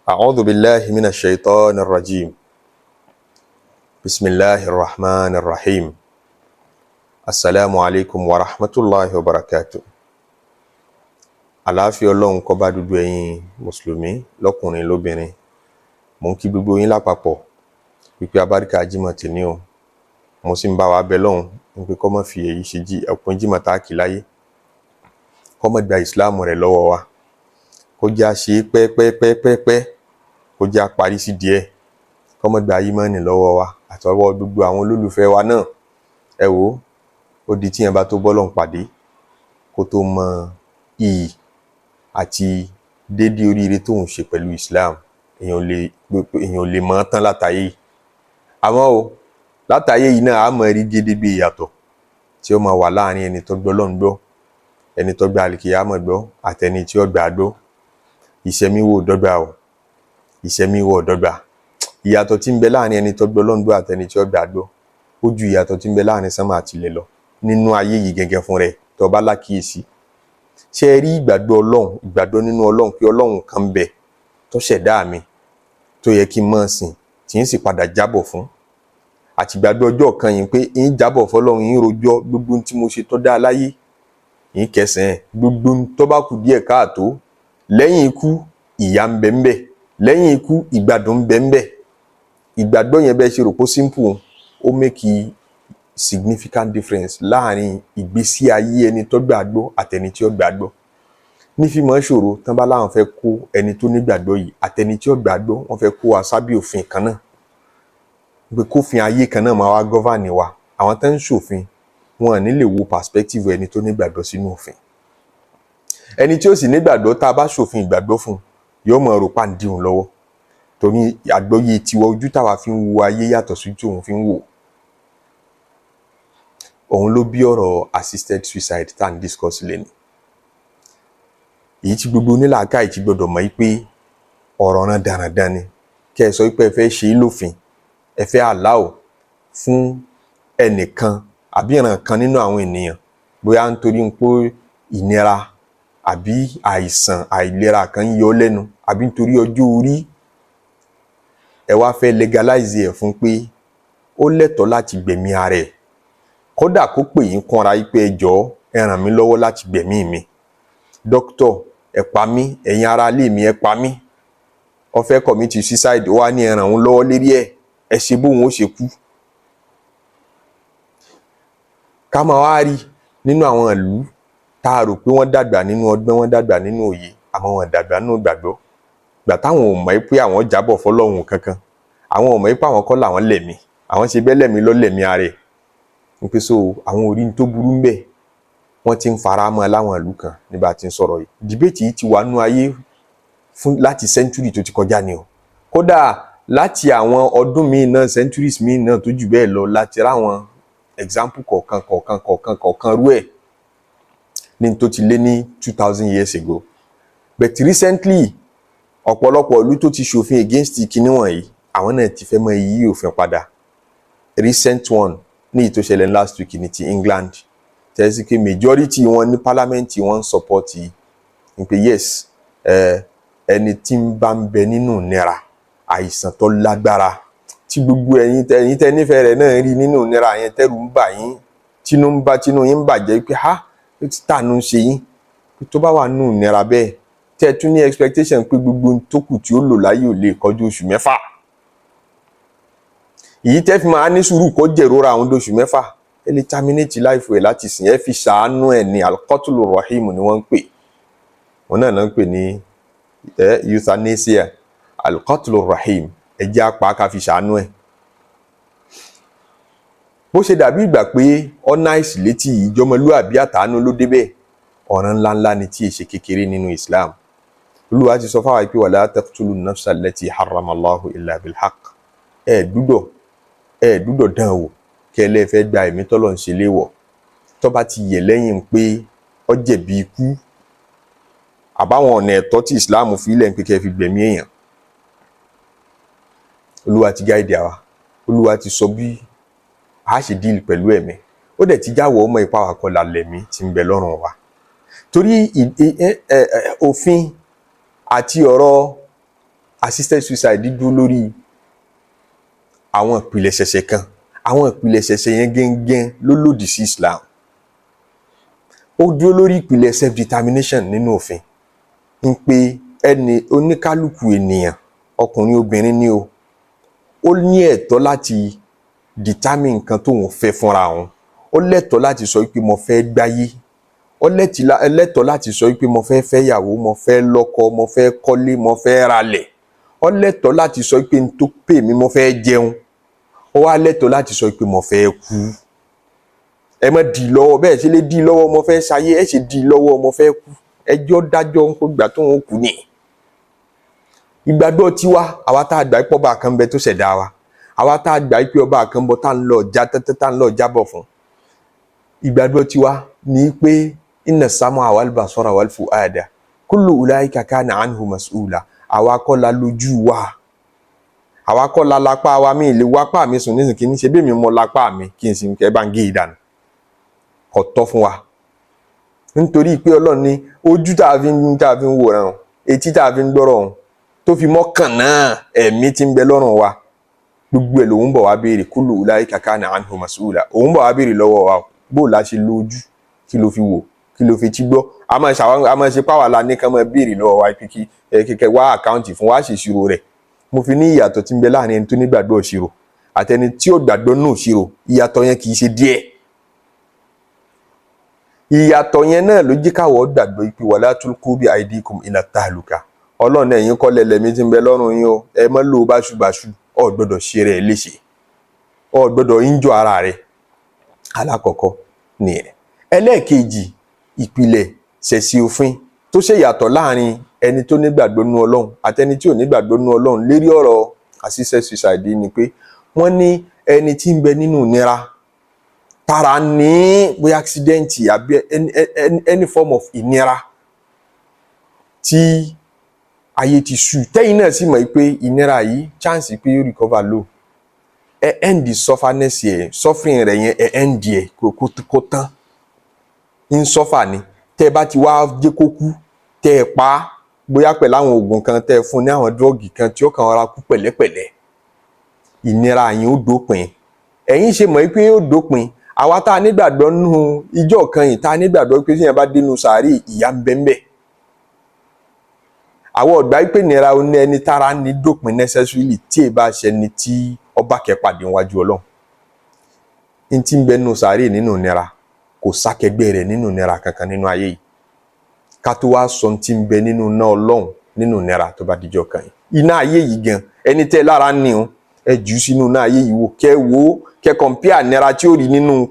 أعوذ بالله من الشيطان الرجيم بسم الله الرحمن الرحيم السلام عليكم ورحمة الله وبركاته. Àlàáfíà Ọlọ́run kó bá gbogbo ẹ̀yin mùsùlùmí lọ́kùnrin lóbìnrin. Mo ń kí gbogbo yín lápapọ̀ wípé abáríkà jímọ̀ tèmi o. Mo sì ń bá wa bẹ Ọlọ́run wípé kó má fi èyí ṣe òpin jímọ̀ tá kí láyé. Kó má gba ìsìláàmù rẹ̀ lọ́wọ́ wa. Kó jẹ́ a ṣe pẹ́pẹ́pẹ́pẹ́. Kó jẹ́ a parí sí díẹ̀. Kó má gba ìmánì lọ́wọ́ wa àtọwọ́ gbogbo àwọn olólùfẹ́ wa náà. Ẹ wò ó di tí yẹn bá tó bọ́lọ́run pàdé kó tó mọ iyì àti dédé oríire tó ń ṣe pẹ̀lú Islam. Èèyàn ò lè mọ̀ tán látàyè yìí. Àmọ́ o látàyè yìí náà a mọ̀ rí gédégbé ìyàtọ̀ tí ó máa wà láàrin ẹni tó gbọ́ Ọlọ́run gbọ́, ẹni tó gba àlìkìyámọ̀ gbọ́ àtẹni tí ó gbà á gbọ́. Ìṣẹ̀mí wo ò dọ́gba o, ìṣẹ̀mí wo ò dọ́gba. Ìyàtọ̀ tí ń bẹ láàrin ẹni tó gbọ́ Ọlọ́run gbọ́ àtẹni tí ó gbà á gbọ́ ó ju ìyàtọ̀ tí ń bẹ láàrin sánmà àti ilẹ̀ lọ nínú ayé yìí gẹ́gẹ́ fún rẹ̀ tó bá lákìyèsí. Ṣé ẹ rí ìgbàgbọ́ Ọlọ́run, ìgbàgbọ́ nínú Ọlọ́run pé Ọlọ́run kan bẹ tó ṣẹ̀dá mi tó yẹ kí n máa sìn tí ń sì padà jábọ̀ fún, àti ìgbàgbọ́ ọjọ́ kan yìí pé ń jábọ̀ fọ́lọ́run, ń rojọ́ gbogbo tí mo ṣe tó dá láyé, ń kẹsàn-án gbogbo tó bá kù díẹ̀ káàtó, lẹ́yìn ikú ìyà ń bẹ ń bẹ, lẹ́yìn ikú ìgbádùn ń bẹ ń bẹ. Ìgbàgbọ́ yẹn bẹ́ẹ̀ ṣe rò pé simple, ó make significant difference láàrin ìgbésí ayé ẹni tó gbàgbọ́ àtẹni tí ó gbàgbọ́. Ní fi mọ́ ṣòro tán bá láwọn fẹ́ kó ẹni tó nígbàgbọ́ yìí àtẹni tí ó gbàgbọ́ wọ́n fẹ́ kó wa sábẹ́ òfin kan náà, pé kófin ayé kan náà máa wá govern wa. Àwọn tó ń ṣòfin wọn ò ní lè wo perspective ẹni tó nígbàgbọ́ sínú òfin. Ẹni tí ó sì nígbàgbọ́ tá a bá ṣòfin ìgbàgbọ́ fún yóò mọ̀ rò pàǹdí òun lọ́wọ́, torí àgbọ́yé tiwa ojú táwa fi ń wo ayé yàtọ̀ sí tí òun fi ń wò. Òun ló bí ọ̀rọ̀ assisted suicide tá à ń discuss lẹ́nu. Èyí tí gbogbo onílàákàyè ti gbọdọ̀ mọ̀ pé ọ̀rọ̀ náà dáradára ni. Kẹ́ ẹ sọ pé ẹ fẹ́ ṣe é lófin, ẹ fẹ́ allow fún ẹnìkan àbí ìran kan nínú àwọn ènìyàn bóyá nítorí pé ìnira àbí àìsàn àìlera kan ń yọ lẹ́nu àbí nítorí ọjọ́ orí, ẹ wá fẹ́ legalize ẹ̀ fún pé ó lẹ́tọ̀ọ́ láti gbẹ̀mí ara ẹ̀. Kódà kó pè yín kánra yí pé ẹ jọ̀ọ́ ẹ ràn mí lọ́wọ́ láti gbẹ̀mí mi. Dókítọ̀ ẹ pa mí, ẹ̀yin ará ilé mi ẹ pa mí. Ó fẹ́ commit suicide, ó wá ní ẹ ràn òun lọ́wọ́ lérí ẹ̀, ẹ ṣe bóun ó ṣe kú. Ká máa wá rí nínú àwọn ìlú tá a rò pé wọ́n dàgbà nínú ọgbọ́n, wọ́n dàgbà nínú òye, àmọ́ wọn dàgbà nínú ìgbàgbọ́. Gbà táwọn ò mọ̀ pé àwọn jábọ̀ fọ́lọ́run kankan, àwọn ò mọ̀ pé àwọn kọ́ làwọn lẹ̀mí, àwọn ṣe bẹ́ẹ̀ lẹ̀mí lọ lẹ̀mí ara ẹ̀. Wípé so àwọn orí tó burú ń bẹ wọ́n ti ń fara mọ́ láwọn ìlú kan nígbà tí ń sọ̀rọ̀ yìí. Debate yìí ti wà nú ayé fún láti century tó ti kọjá ni o. Kódà láti àwọn ọdún míì náà, centuries míì náà tó jù bẹ́ẹ̀ lọ láti ráwọn example kọ̀ọ̀kan rú ẹ̀ ní tó ti lé ní 2000 years ago. But recently ọ̀pọ̀lọpọ̀ ìlú tó ti ṣòfin against kinní wọ̀nyí àwọn náà ti fẹ́ mọ yí òfin padà. Recent one ní tó ṣẹlẹ̀ last week ní ti England, tẹ́sí pé majority wọn ní parliament wọn support yìí pé yes, ẹni tí ń bá ń bẹ nínú ìnira àìsàn tó lágbára tí gbogbo ẹ̀yin tẹ́ nífẹ̀ẹ́ rẹ̀ náà rí nínú ìnira yẹn, tẹ́rù ń bà yín, tínú yín ń bàjẹ́ pé ha tànú ń ṣe yín, tó bá wà nínú ìnira bẹ́ẹ̀ tẹ́ tún ní expectation pé gbogbo tó kù tí ó lò láyé ò lè kọjú oṣù mẹ́fà. Èyí tẹ́ fi máa ní sùúrù kó jẹ̀rora àwọn oṣù mẹ́fà, ẹ lè terminate life ẹ̀ láti sìn, ẹ fi ṣàánú ẹ̀ ní al-qatlu rahim ni wọ́n ń pè. Wọ́n náà ń pè ní euthanasia, al-qatlu rahim, ẹ jẹ́ apá ká fi ṣàánú ẹ̀. Bó ṣe dàbí ìgbà pé ọ̀nà ìsìlétí ìjọmọlúàbí àtàánú ló débẹ̀, ọ̀ràn ńláńlá ni tí è ṣe kékeré nínú Islam. Olúwa ti sọ fáwọn pé wala taqtulu nafsa allati harrama Allahu illa bilhaq. Ẹ dúdọ̀ dán wò kí ẹ lè fẹ́ gba ẹ̀mí tọ́lọ̀ ń ṣe léwọ̀ tó bá ti yẹ̀ lẹ́yìn pé ó jẹ̀bi ikú àbáwọn ọ̀nà ẹ̀tọ́ tí Islam fi ilẹ̀ ń pé kẹ́ fi gbẹ̀mí èèyàn. Olúwa ti gáìdì àwa, Olúwa ti sọ bí a ṣe díìlì pẹ̀lú ẹ̀mí, ó dẹ̀ ti jáwọ́ ọmọ ipá wa kọlà lẹ̀mí tí ń bẹ lọ́rùn wa. Torí òfin àti ọ̀rọ̀ assisted suicide dúró lórí àwọn ìpìlẹ̀ṣẹ̀ṣẹ̀ kan, àwọn ìpìlẹ̀ṣẹ̀ṣẹ̀ yẹn gẹ́gẹ́ ló lòdì sí Islam. Ó dúró lórí ìpìlẹ̀ self determination nínú òfin, ń pé ẹni oníkálukú ènìyàn ọkùnrin obìnrin ni o, ó ní ẹ̀tọ́ láti determine nǹkan tóun fẹ́ fúnra òun. Ó lẹ́tọ̀ọ́ láti sọ pé mo fẹ́ gbáyé, ó lẹ́tọ̀ọ́ láti sọ pé mo fẹ́ fẹ́yàwó, mo fẹ́ lọ́kọ, mo fẹ́ kọ́lé, mo fẹ́ ralẹ̀. Ó lẹ́tọ̀ọ́ láti sọ pé n tó pè mí mo fẹ́ jẹun. Ó wá lẹ́tọ̀ọ́ láti sọ pé mo fẹ́ kú. Ẹ má dì lọ́wọ́, bẹ́ẹ̀ ṣe lè dì lọ́wọ́ mo fẹ́ ṣayé, ẹ ṣe dì lọ́wọ́ mo fẹ́ kú. Ẹjọ́ dájọ́ ń kó gbà tó ń kú ni. Ìgbàgbọ́ tiwa, àwa tá a gbà pé ọba kan bẹ tó ṣẹ̀dá wa, àwa tá a gbà pé ọba kan bọ tá ń lọ já tẹ́tẹ́ tá ń lọ jábọ̀ fún. Ìgbàgbọ́ tiwa ní pé inna sam'a wal basara wal fu'ada kullu ulaika kana anhu mas'ula. Àwa kọ́ la lójú wa, àwa kọ́ la lápá wa, mi lè wápá mi sùn nísìnyí kí ní ṣe bí mi mọ lápá mi kí n sì kẹ́ bá ń gé ìdànù. Kò tọ́ fún wa. Nítorí pé Ọlọ́run ní ojú tá a fi ń wòran, etí tá a fi ń gbọ́rọ̀ tó fi mọ́kàn náà ẹ̀mí tí ń bẹ lọ́rùn wa, gbogbo ẹ̀ lòun bọ̀ wá béèrè kullu ulaika kana anhu mas'ula. Òun bọ̀ wá béèrè lọ́wọ́ wa bó la ṣe lójú, kí ló fi wò, kí ló fi tí gbọ́. A máa ṣe páwà la ní ká máa béèrè lọ́wọ́ wa kí kẹ́kẹ́ wá àkáǹtì fún wa ṣèṣirò rẹ̀. Mo fi ní ìyàtọ̀ tí ń bẹ láàrin ẹni tó nígbàgbọ́ ìṣirò àtẹni tí ò gbàgbọ́ nù ìṣirò, ìyàtọ̀ yẹn kì í ṣe díẹ̀. Ìyàtọ̀ yẹn náà ló jẹ́ káwọ́ gbàgbọ́ pé wala tulqu bi aydikum ila tahluka. Ọlọ́run ẹ̀yin kọ́ lẹ́lẹ́mí tí ń bẹ lọ́rùn yín o, ẹ má lò báṣubàṣu, o gbọ́dọ̀ ṣe rẹ̀ léṣe, o gbọ́dọ̀ injọ ara rẹ̀. Alákọ̀ọ́kọ́ nìyẹn. Ẹlẹ́ẹ̀kejì, ìpìlẹ̀ ṣẹ̀ṣì òfin tó ṣe yàtọ̀ láàrin ẹni tó nígbàgbọ́ nínú Ọlọ́run àtẹni tí ò nígbàgbọ́ nínú Ọlọ́run lérí ọ̀rọ̀ assisted suicide ni pé wọ́n ní ẹni tí ń bẹ nínú ìnira tara ní bóyá accident àbí any form of ìnira tí ayé ti sú, tẹ́yìn náà sì mọ̀ pé ìnira yìí chance pé yóò recover low, ẹ end sufferness yẹn, suffering rẹ̀ yẹn ẹ end yẹ kó tán ń suffer ni. Tẹ́ bá ti wá jẹ́ kó kú, tẹ́ ẹ pa bóyá pẹ̀lú àwọn oògùn kan tẹ́ ẹ fún ní àwọn drọ́ọ̀gì kan tí ó kàn ra kú pẹ̀lẹ́pẹ̀lẹ́, ìnira yẹn ó dópin. Ẹ̀yin ṣe mọ̀ pé ó dópin. Àwa tá a nígbàgbọ́ nínú ìjọ kan yìí, tá a nígbàgbọ́ pé tíyẹn bá dénú sàárè ìyà ń bẹ́ńbẹ́. Àwọn ọ̀gbà pé ìnira oní ẹni tára ní dópin necessarily tí ì bá ṣẹni tí ọba kẹpàdé wájú Ọlọ́run. Ní tí ń bẹ nínú sàárè nínú ìnira kò sákẹgbẹ́ rẹ̀ nínú ìnira kankan nínú ayé yìí. Ká tó wá sọ tí ń bẹ nínú náà Ọlọ́run nínú ìnira tó bá dijọ́ kan yìí. Iná ayé yìí gan, ẹni tẹ́ lára ní o, ẹ jù sínú náà ayé yìí wò, kẹ́ compare ìnira tí ó rí nínú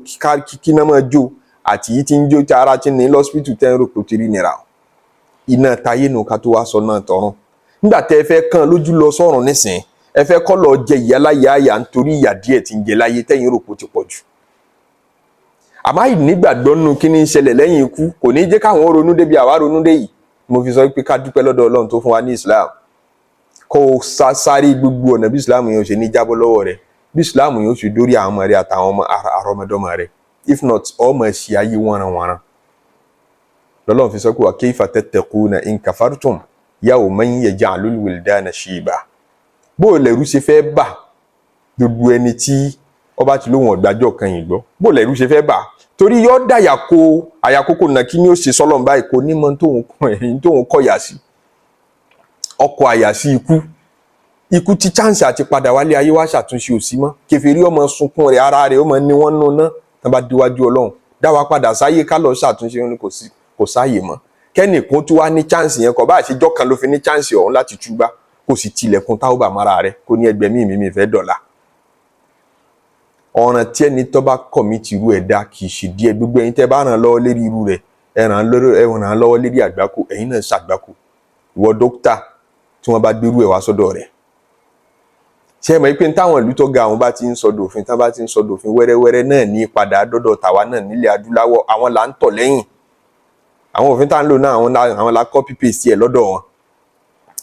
kí náà máa jó àti yìí tí ń jó tí ara ti ní lọ́sípítù tẹ́ ń rò pé ó ti rí ìnira. Iná tayé nù ká tó wá sọ náà tọ̀run. Nígbà tẹ́ ẹ fẹ́ kàn lójú lọ sọ́run nísìn, ẹ fẹ́ kọ́ lọ jẹ ìyà láyé àyà nítorí ìyà díẹ̀ tí ń jẹ láyé tẹ́yìn rò pé ó ti pọ̀ jù. Àmọ́ ìnígbàgbọ́ nínú kí ní ṣẹlẹ̀ lẹ́yìn ikú kò ní jẹ́ káwọn ronú débi àwa ronú dé yìí. Mo fi sọ pé ká dúpẹ́ lọ́dọ̀ Ọlọ́run tó fún wa ní Islam. Kó sáré gbogbo ọ̀nà bí Islam yẹn ò ṣe ní jábọ́ lọ́wọ́ rẹ̀, bí Islam yẹn ò ṣe dórí àwọn ọmọ rẹ̀ àtàwọn ọmọ àrọ́mọdọ́mọ rẹ̀. If not, ọmọ ṣì ayé wọ́nranwọ̀nran. Lọ́lọ́run fi sọ pé wa kayfa tattaquna in kafartum yawman yaj'alul wildana shiba. Bó lẹ̀rú ṣe fẹ́ bà gbogbo ẹni tí ọba ti lóhun ọ̀gbájọ́ kan yìí gbọ́, bó lẹ̀rú ṣe fẹ́ bà, torí yóò dá àyàkókò náà kí ni ó ṣe sọ́lọ́n báyìí kò ní mọ tóhun kọ̀yà sí. Ọkọ̀ àyà sí ikú tí chance àti padà wálé ayé wá ṣàtúnṣe òsì mọ́. Kèfèrí ọmọ sunkún rẹ̀, ara rẹ̀ ó mọ ní wọ́n nù náà tán bá díwájú Ọlọ́run. Dá wa padà sáyé ká lọ ṣàtúnṣe ní kò sáyè mọ́. Kẹ́nìkan tó wá ní chance yẹn kò bá àṣejọ́ kan ló fi ní chance ọ̀hún láti túbá, kò sì tilẹ̀kùn táwọ́bà mara rẹ̀ kò ní ẹgbẹ̀mí mi fẹ́ dọ̀la. Ọ̀ràn tí ẹni tó bá commit irú ẹ̀dá kì í ṣe díẹ̀. Gbogbo ẹ̀yin tẹ́ bá ràn lọ́wọ́ lérí irú rẹ̀, ẹ ràn lọ́wọ́ lérí àgbákò, ẹ̀yin náà ṣàgbákò. Ìwọ dókítà tí wọ́n bá gbérú ẹ̀ wá sọ́dọ̀ rẹ̀, ṣé ẹ mọ̀ pé táwọn ìlú tó ga àwọn bá ti ń sọ dòfin, tán bá ti ń sọ dòfin wẹ́rẹ́wẹ́rẹ́ náà ní padà dọ́dọ̀ tàwa náà nílẹ̀ adúláwọ̀, àwọn là ń tọ̀ lẹ́yìn. Àwọn òfin tá ń lò náà àwọn la copy paste ẹ̀ lọ́dọ̀ wọn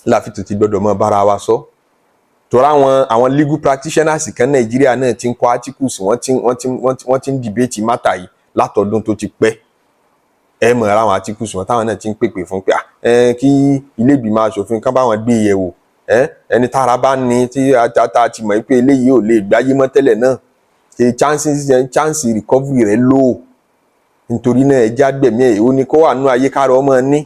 láfi tó ti gbọ́dọ̀ mọ́ bára wa sọ. Torí àwọn legal practitioners kan Nàìjíríà náà ti ń kọ articles, wọ́n ti ń debate matter yìí látọdún tó ti pẹ́. Ẹ mọ̀ ara àwọn articles wọn táwọn náà ti ń pèpè fún pé kí ilé ìgbìmọ̀ aṣòfin kan bá wọn gbé yẹ̀wò ẹni tára bá ní tí ata ti mọ̀ pé eléyìí ò lè gbáyé mọ́ tẹ́lẹ̀ náà ṣe chance recovery rẹ̀ low nítorí náà ẹja gbẹ̀mí ẹ̀ ó ní kó wà nú ayé káàrọ̀ ọmọ ní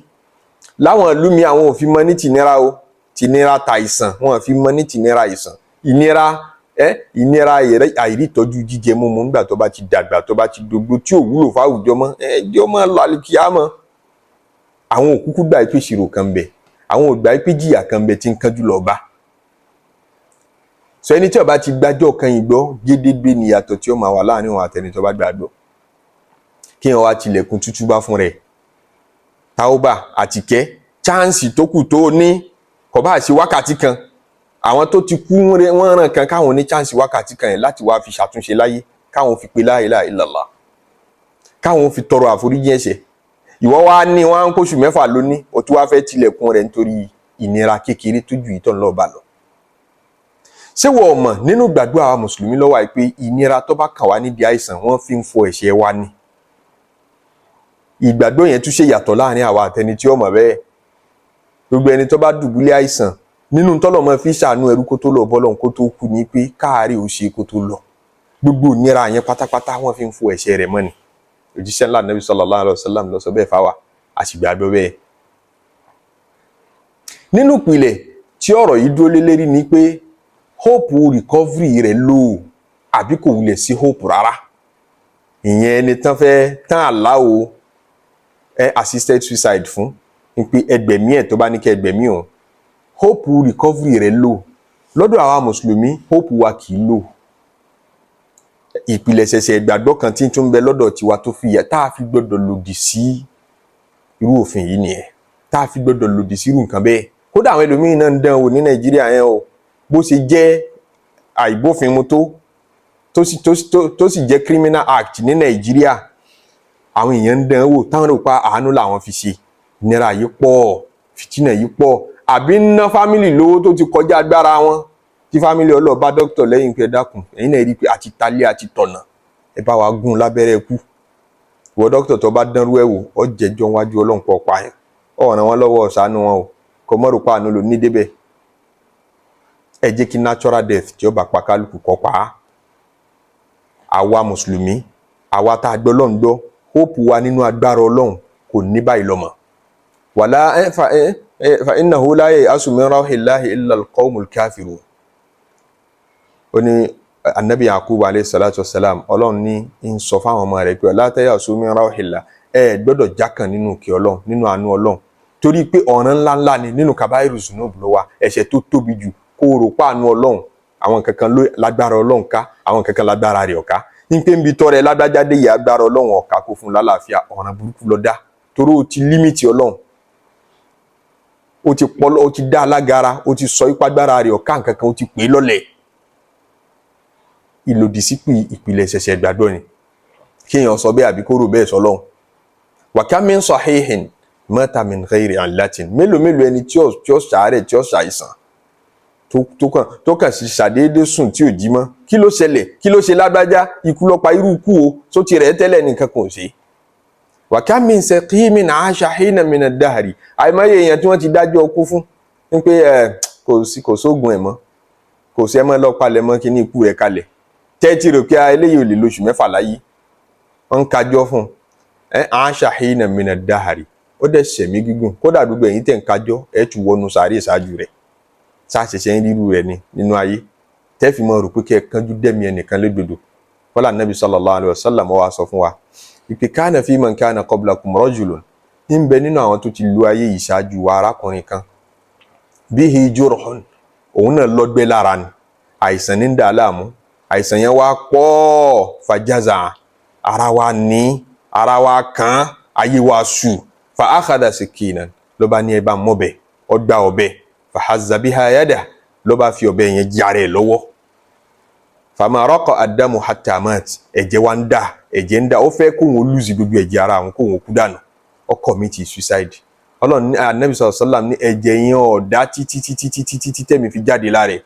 láwọn ìlú mi àwọn ò fi mọ ní tìnira o tìnira tàìsàn wọn ò fi mọ ní tìnira àìsàn ìnira àìrítọ́jú jíjẹ mímu nígbà tó bá ti dàgbà tó bá ti dògbò tí ò wúlò fáwùjọ mọ́ ẹjọ́ mọ́ lọ àlùkìyà mọ́ àwọn òkúkú gbà pé ìṣirò kan bẹ àwọn ògbà pé jìyà kan bẹ tí ń kánjú lọ bá sọ ẹni tí ó bá ti gbàjọ́ kan ìgbọ́ gédégbé níyàtọ̀ tí ó máa wà láàrin òun àtẹni tó bá gbàgbọ́ kí wọn wá tilẹ̀kùn tútú bá fún rẹ̀ táwọ́bà àtìkẹ́ chánsì tó kù tó ní kò bá ṣe wákàtí kan àwọn tó ti kú wọ́n ràn kan káwọn ní chánsì wákàtí kan yẹn láti wá fi ṣàtúnṣe láyé káwọn fi pe la ilaha illallah káwọn fi tọrọ àforíjì ẹ̀ṣẹ̀ ìwọ wá ní wọn kóṣù mẹ́fà lóní o tún wá fẹ́ tilẹ̀kùn rẹ̀ nítorí ìnira kékeré tó ju ìtọ́ ńlọ bá lọ ṣé wọ́n mọ̀ nínú gbàdúrà àwa mùsùlùmí lọ́wọ́ àìpé ìnira tó bá kàn wá níbi àìsàn wọ́n fi ń fọ ẹ̀ṣẹ̀ wa ni ìgbàgbọ́ yẹn tún ṣe yàtọ̀ láàrin àwa àtẹni tí ó mọ̀ bẹ́ẹ̀ gbogbo ẹni tó bá dùbúlẹ̀ àìsàn nínú tọ́lọ́mọ fi ṣàánú ẹrú kó tó lọ bọ́lọ́n kó tó kú ní pé káàárẹ̀ ò ṣe kó tó lọ gbogbo ìnira yẹn pátápátá wọ́n fi ń fọ ẹ̀ṣẹ̀ rẹ̀ mọ́ ni òjíṣẹ́ ńlá nàbí sallallahu alaihi wasallam ló sọ bẹ́ẹ̀ fáwa àṣìgbàgbọ́ bẹ́ẹ̀ nínú ìpìlẹ̀ tí ọ̀rọ̀ yìí dúró lé lérí ni pé hope recovery rẹ̀ lò àbí kò wulẹ̀ sí hope rárá ìyẹn ẹni tán àláwo assisted suicide fún ní pé ẹgbẹ̀mí ẹ̀ tó bá ní kẹ́ ẹgbẹ̀mí òun hope recovery rẹ̀ lò lọ́dọ̀ àwa mùsùlùmí hope wa kì í lò ìpìlẹ̀ ṣẹ̀ṣẹ̀ ìgbàgbọ́ kan tí ń tún bẹ lọ́dọ̀ tiwa tó fi yà tá a fi gbọ́dọ̀ lòdì sí irú òfin yìí nìyẹn tá a fi gbọ́dọ̀ lòdì sí irú nǹkan bẹ́ẹ̀ kódà àwọn ẹlòmíín náà ń dán wò ní Nàìjíríà yẹn o bó ṣe jẹ́ àìbófinmu tó sì jẹ́ criminal act ní Nàìjíríà àwọn èèyàn ń dán wò táwọn rò pa àánú làwọn fi ṣe ìnira yìí pọ̀ fìtínà yìí pọ̀ àbí ń ná fámìlì lówó tó ti kọjá agbára wọn tí fámìlì ọlọ́ọ̀bá dókítà lẹ́yìn pé dákun ẹ̀yin náà rí i pé àti talé àti tọ̀nà ẹ bá wa gún lábẹ́rẹ́ kú ìwọ dókítà tó bá dánrú ẹ̀ wò ọ jẹjọ́ wájú Ọlọ́run pọ̀ pa yẹn ọ̀ràn wọn lọ́wọ́ ọ̀sánú wọn o kò mọ́rò pa àánú lò ní débẹ̀ ẹ jẹ́ kí natural death tí ó bá pa kálukú kọ́ pa á àwa mùsùlùmí àwa tá a gbọ́ Ọlọ́run gbọ́ hope wa nínú agbára Ọlọ́run kò ní báyìí lọ́mọ wàlá fa innahu la ya'asu min rawhillahi illa al-qawmul kafirun ó ní anabi Yakub alayhi salatu wassalam Ọlọ́run ní ń sọ fáwọn ọmọ rẹ̀ pé la ta'asu min rawhillah gbọ́dọ̀ jákàn nínú kí Ọlọ́run nínú àánú Ọlọ́run torí pé ọ̀ràn ńláńlá ni nínú kabairu zunub ló wà ẹ̀ṣẹ̀ tó tóbi jù kó rò páànù Ọlọ́run àwọn kankan lágbára Ọlọ́run ká àwọn kankan lágbára rẹ̀ ọ̀ká ní pé ń bi tọrẹ lágbájáde yìí agbára Ọlọ́run ọ̀ká kó fún lálàáfíà ọ̀ràn burúkú lọ dá torí ó ti límìtì Ọlọ́run ó ti dá alágara ó ti sọ ipá gbára rẹ̀ ọ̀ká nǹkankan ó ti pè é lọ́lẹ̀ ìlòdì sí ìpìlẹ̀ ṣẹ̀ṣẹ̀ gbàgbọ́ ni kéèyàn sọ bẹ́ẹ̀ àbí kó rò bẹ́ẹ̀ sọlọ́run wa kam min sahihin mata min ghairi illatin mélòó ẹni tí ó ṣàárẹ̀ tí ó ṣàìsàn tó kàn sí ṣàdédé sùn tí ò jí mọ́ kí ló ṣẹlẹ̀ kí ló ṣe lágbájá ikú ló pa irú ikú o tó ti rẹ̀ tẹ́lẹ̀ nìkan kò ṣe wa kam min saqimin 'asha hina min ad-dahri àìmọye èèyàn tí wọ́n ti dájọ́ ọkú fún ní pé kò sóògùn ẹ̀ mọ́ kò sí ẹ mọ́ lọ palẹ̀ mọ́ kí ní ikú rẹ̀ kalẹ̀ tẹ́tí rò pé eléyìí ò lè lóṣù mẹ́fà láyé wọ́n ń kájọ́ fún 'asha hina min ad-dahri ó dẹ̀ ṣẹ̀mí gígùn kódà gbogbo ẹ̀yin tẹ̀ ń kájọ́ ẹ̀ tún wọnú sàárè ṣáájú rẹ̀ sáṣẹ̀ṣẹ̀ ń rírú rẹ̀ ni nínú ayé tẹ́fì mọ́ rò pé kí ẹ kánjú dẹ́mi ẹnìkan légbodò wọ́lá nàbí sallallahu alaihi wasallam wá sọ fún wa ìpè kana fi man kana qablakum rajulun ń bẹ nínú àwọn tó ti lu ayé yìí ṣáájú wa arákùnrin kan bihi jurhun òun náà lọ́gbẹ́ lára ni àìsàn ní ń dà láàmú àìsàn yẹn wá pọ̀ fajaza ara wa ní ara wa kan ayé wa sù fa akhadha sikinan ló bá ní ẹ bá mọ́bẹ̀ ọgbà ọbẹ̀ fahazza biha yada ló bá fi ọbẹ̀ yẹn jàre lọ́wọ́ fama raqa ad-damu hatta mat ẹ̀jẹ̀ wa ń dà ẹ̀jẹ̀ ń dà ó fẹ́ kóhun lùzì gbogbo ẹ̀jẹ̀ ara àwọn kóhun kú dànù ó commit suicide Ọlọ́run ní anabi sallallahu alaihi wasallam ní ẹ̀jẹ̀ yẹn ó dà títí tẹ̀mí fi jáde láre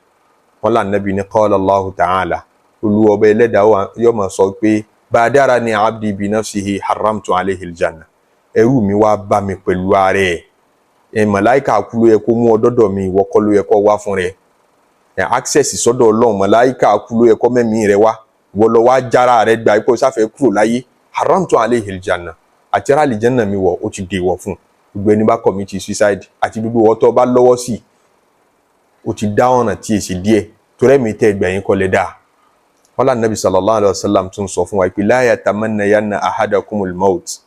wọn là anabi ní qala Allahu ta'ala Olúwa ọba ẹlẹ́dàá yóò máa sọ pé badarani abdi bi nafsihi haramtu alayhi al-janna ẹrú mi wá bá mi pẹ̀lú ààrẹ màláìka kú ló yẹ kó mú ọ dọ́dọ̀ mi, ìwọ kọ́ ló yẹ kó wá fún rẹ. Access sọ́dọ̀ Ọlọ́run, màláìka kú ló yẹ kó mẹ́mí rẹ wá, ìwọ lọ wá jára rẹ gba ipò sáfẹ́ kúrò láyé. Haramtu alayhi aljanna, àti ara àlìjánà mi wọ̀ ó ti dèwọ̀ fún gbogbo ẹni bá commit suicide, àti gbogbo ọwọ́ tó bá lọ́wọ́ sí ó ti dá ọ̀nà tí èsì díẹ̀ torí ẹ̀mí tẹ́ gbẹ̀yìn kọ́lẹ̀ dáa. Wọ́n Nabi sallallahu alayhi wa sallam tún sọ fún wa pé la yatamannayanna ahadakumul maut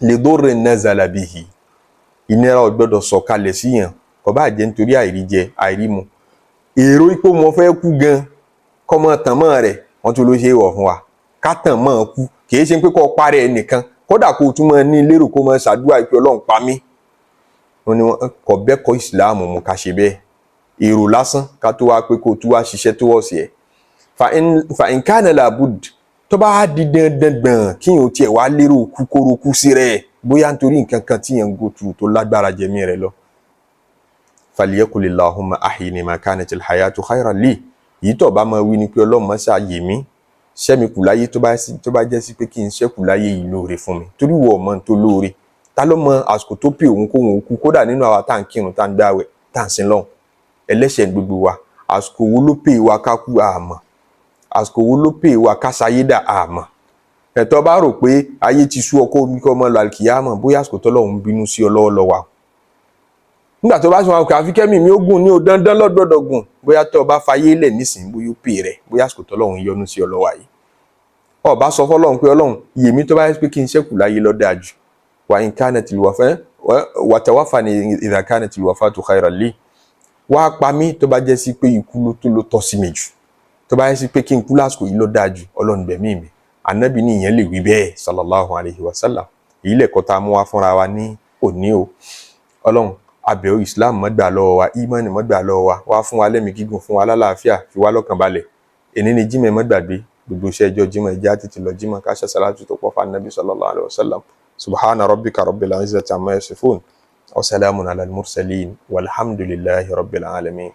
lidurrin nazala bihi. Ìnira ò gbọ́dọ̀ sọ̀kalẹ̀ síyàn, kò bá jẹ́ nítorí àìrí jẹ àìrí mu. Èrò ipò mo fẹ́ kú gan kọ́mọ tàn mọ́ rẹ̀ wọ́n tún ló ṣe é wọ̀ fún wa. Ká tàn mọ́ kú kìí ṣe pé kó parẹ́ ẹnìkan, kódà kó tún mọ́ ní lérò kó mọ́ ṣàdúrà pé Ọlọ́run pa mí. Wọ́n ní wọ́n kọ̀ bẹ́kọ̀ ìsìláàmù mú ká ṣe bẹ́ẹ̀. Èrò lásán ká tó wá pé kó tún wá ṣiṣẹ́ tó wọ̀ sí ẹ̀. Fa in kana labud, tó bá di dandan kí yóò tiẹ̀ wá lérò kú kóró kú sí rẹ̀ bóyá nítorí nǹkan kan tí yẹn ń go through tó lágbára jẹ̀mí rẹ̀ lọ. Falyakulillahumma ahyini ma kanatil hayatu khayran li. Yìí tó bá máa wí ni pé Ọlọ́run máa ṣàyè mí, ṣẹ́mi kù láyé tó bá jẹ́ sí pé kí n ṣẹ́kù láyé yìí lóore fún mi. Torí wọ ọmọ tó lóore, ta ló mọ àsìkò tó pè òun kó òun kú, kódà nínú àwa tá à ń kírun tá à ń gbààwẹ̀ tá à ń sin lọ́hùn. Ẹlẹ́ṣẹ̀ gbogbo wa, àsìkò wo ló pè wa ká kú àmọ́, àsìkò wo ló pè wa ká sayé dà àmọ́. Ẹ̀tọ́ bá rò pé ayé ti sú ọkọ omi kọ́ ọmọ lọ àlùkìyámọ̀, bóyá àsìkò tọ́lọ́run bínú sí ọ lọ́wọ́ lọ́wọ́. Nígbà tó bá sọ wọn kò àfi kẹ́mi mi ó gùn ní o dandan lọ́dọọdọ gùn, bóyá tó bá fayé lẹ̀ nísìnyí bóyá ó pè rẹ̀, bóyá àsìkò tọ́lọ́run yọ́nú sí ọ lọ́wọ́ yìí. Ó bá sọ fọ́lọ́run pé Ọlọ́run iye mi tó bá yẹ pé kí n ṣẹ́kù láyé ló dáa jù. Wa in kanatil wafa wa tawaffani idha kanatil wafatu khayran li. Wá pa mí tó bá jẹ́ sí pé ikú ló tọ́ sí mi jù, tó bá yẹ sí pé kí n kú lásìkò yìí ló dáa jù, Ọlọ́run gbẹ̀mí mi. Ànábì ní ìyẹn lè wí bẹ́ẹ̀ sallallahu alayhi wa sallam. Èyí lẹ̀kọ́ tá a mú wá fúnra wa ní òní o. Ọlọ́run abẹ́ o Islam má gbà lọ́wọ́ wa, imani má gbà lọ́wọ́ wa, wá fún wa lẹ́mìí gígùn, fún wa lálàáfíà, fi wá lọ́kàn balẹ̀. Èní ni Jímọ̀ má gbàgbé, gbogbo iṣẹ́ ọjọ́ Jímọ̀ ẹja tètè lọ Jímọ̀ ká ṣe salatu tó pọ̀ fún Ànábì sallallahu alayhi wa sallam. Subhana rabbika rabbil izzati amma yasifun wa salamun ala al mursalin walhamdulillahi rabbil alamin.